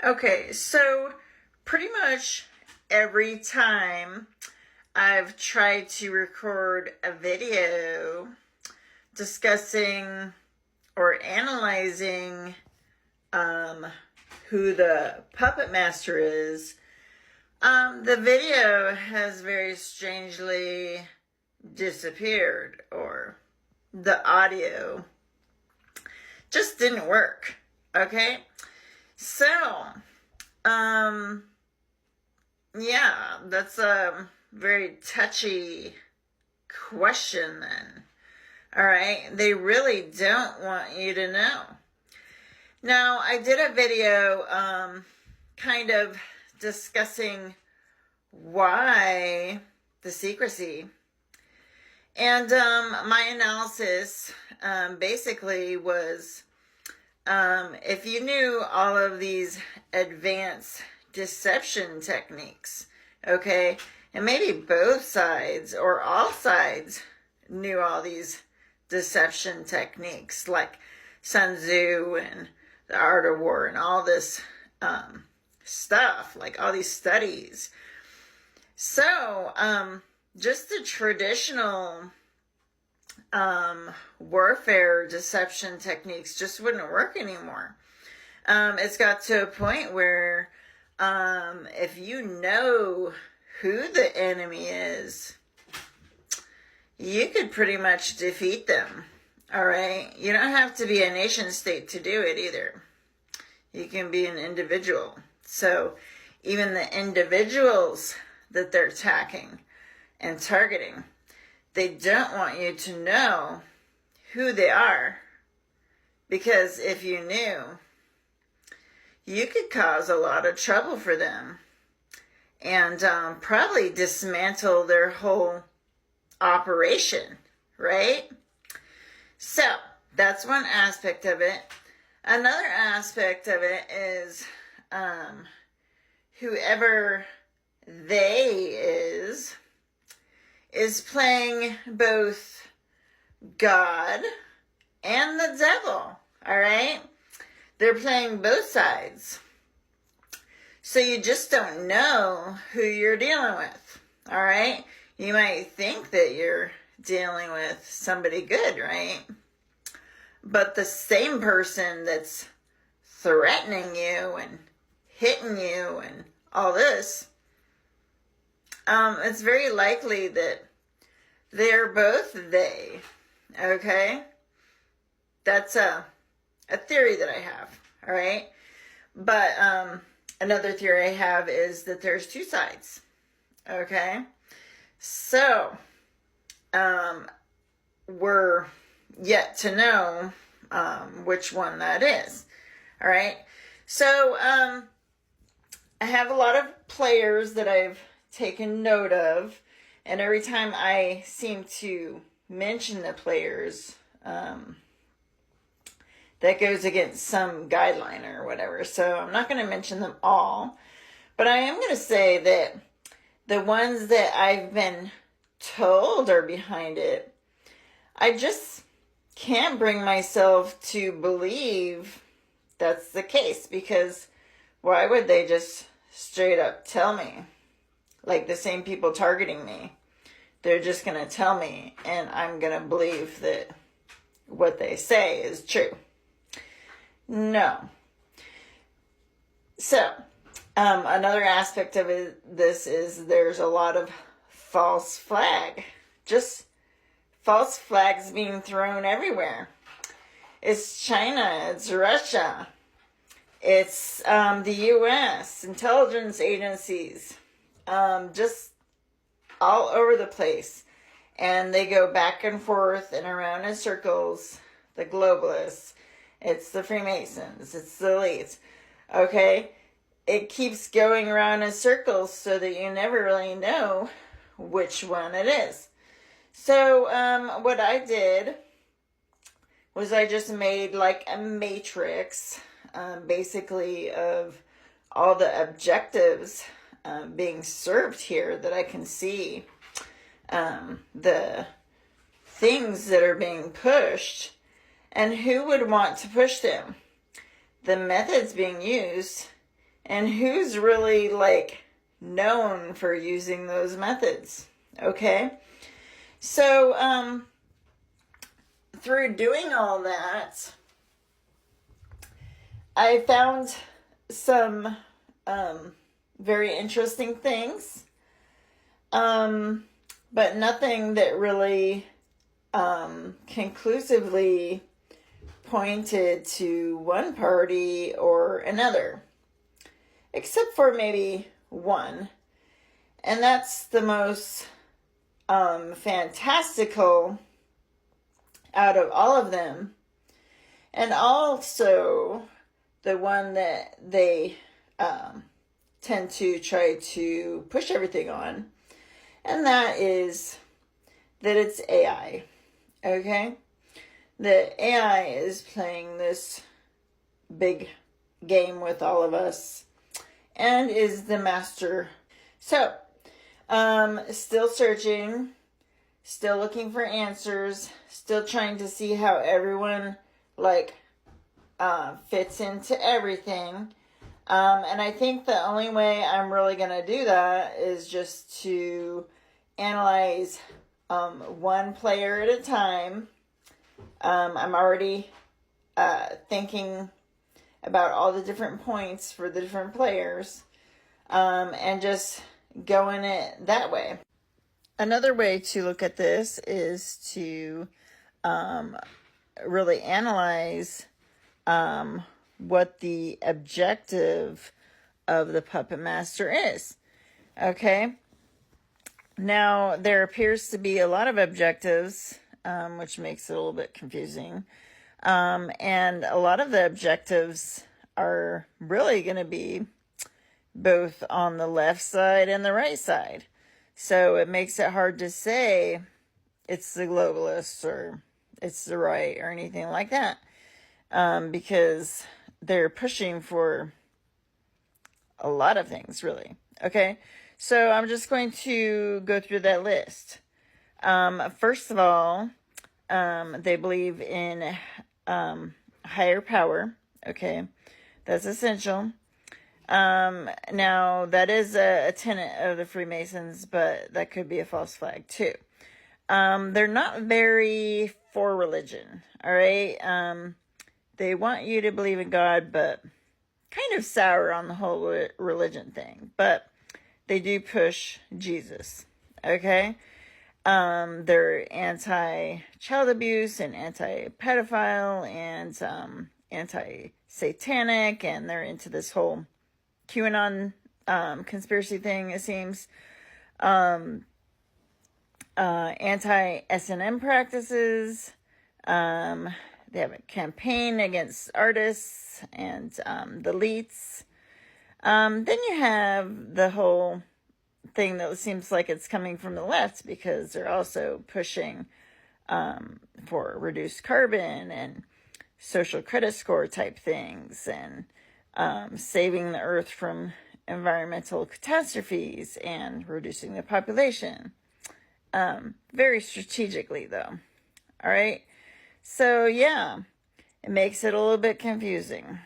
Okay, so pretty much every time I've tried to record a video discussing or analyzing um, who the puppet master is, the video has very strangely disappeared, or the audio just didn't work. Okay, so yeah, that's a very touchy question then. All right, they really don't want you to know. Now, I did a video kind of discussing why the secrecy. And my analysis basically was if you knew all of these advanced deception techniques, okay, and maybe both sides or all sides knew all these deception techniques like Sun Tzu and the Art of War and all this stuff, like all these studies. So, just the traditional warfare deception techniques just wouldn't work anymore. It's got to a point where if you know who the enemy is, you could pretty much defeat them. All right? You don't have to be a nation state to do it either. You can be an individual. So even the individuals that they're attacking and targeting, they don't want you to know who they are, because if you knew, you could cause a lot of trouble for them and probably dismantle their whole operation, right? So that's one aspect of it. Another aspect of it is whoever they is playing both God and the devil, all right? They're playing both sides. So you just don't know who you're dealing with, all right? You might think that you're dealing with somebody good, right? But the same person that's threatening you and hitting you and all this, it's very likely that they're both they, okay? That's a theory that I have, all right? But another theory I have is that there's two sides, okay? So, we're yet to know which one that is, all right? So, I have a lot of players that I've taken note of, and every time I seem to mention the players, that goes against some guideline or whatever. So I'm not going to mention them all, but I am going to say that the ones that I've been told are behind it, I just can't bring myself to believe that's the case, because why would they just straight up tell me? Like the same people targeting me, they're just going to tell me, and I'm going to believe that what they say is true. No. So, another aspect of this is there's a lot of false flag. Just false flags being thrown everywhere. It's China, it's Russia, it's the U.S., intelligence agencies, just all over the place. And they go back and forth and around in circles, the globalists. It's the Freemasons. It's the elites. Okay? It keeps going around in circles so that you never really know which one it is. So, what I did was I just made like a matrix, basically, of all the objectives being served here that I can see. The things that are being pushed, and who would want to push them. The methods being used, and who's really like known for using those methods. Okay, so through doing all that, I found some very interesting things, but nothing that really conclusively pointed to one party or another, except for maybe one, and that's the most fantastical out of all of them, and also the one that they tend to try to push everything on, and that is that it's AI. Okay? The AI is playing this big game with all of us and is the master. So, still searching, still looking for answers, still trying to see how everyone fits into everything. And I think the only way I'm really going to do that is just to analyze one player at a time. I'm already thinking about all the different points for the different players, and just going it that way. Another way to look at this is to really analyze what the objective of the puppet master is. Okay? Now, there appears to be a lot of objectives, which makes it a little bit confusing. And a lot of the objectives are really going to be both on the left side and the right side. So it makes it hard to say it's the globalists or it's the right or anything like that. Because they're pushing for a lot of things, really. Okay? So I'm just going to go through that list. First of all, they believe in higher power. Okay? That's essential. Now, that is a tenet of the Freemasons, but that could be a false flag, too. They're not very for religion, all right? They want you to believe in God, but kind of sour on the whole religion thing. But they do push Jesus, okay? They're anti-child abuse and anti-pedophile and anti-satanic, and they're into this whole QAnon conspiracy thing, it seems. Anti-S&M practices. They have a campaign against artists and the elites. Then you have the whole thing that seems like it's coming from the left, because they're also pushing for reduced carbon and social credit score type things, and saving the earth from environmental catastrophes and reducing the population. Very strategically, though. All right? So, yeah, it makes it a little bit confusing.